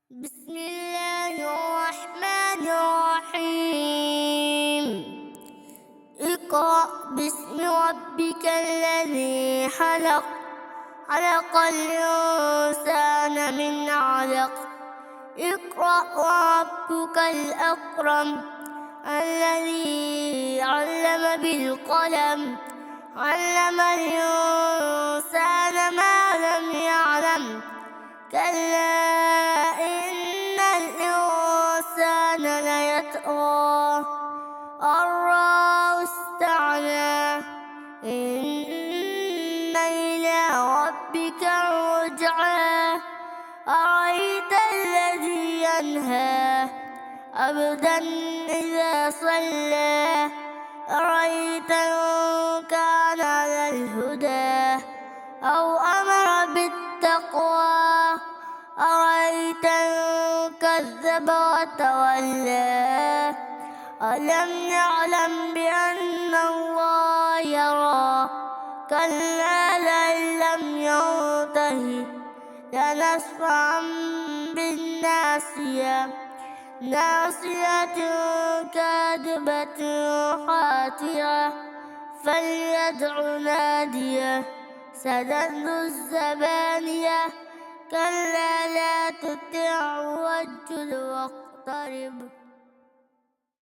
بسم الله الرحمن الرحيم. اقرأ باسم ربك الذي خلق، خلق الإنسان من علق. اقرأ وربك الأكرم الذي علم بالقلم، علم الإنسان ما لم يعلم. كلا إن الإنسان ليطغى أن رآه استغنى. إن إلى ربك الرجعى. أرأيت الذي ينهى عبدا إذا صلى. أرأيت إن كان على الهدى أو أمر بالتقوى. أرأيت إن كذب وتولى. ألم يعلم بأن الله يرى. كلا لئن لم ينته لنسفعا بالناصية، ناصية كاذبة خاطئة. فليدع ناديه سندع الزبانية. كلا لا تطعه واسجد واقترب.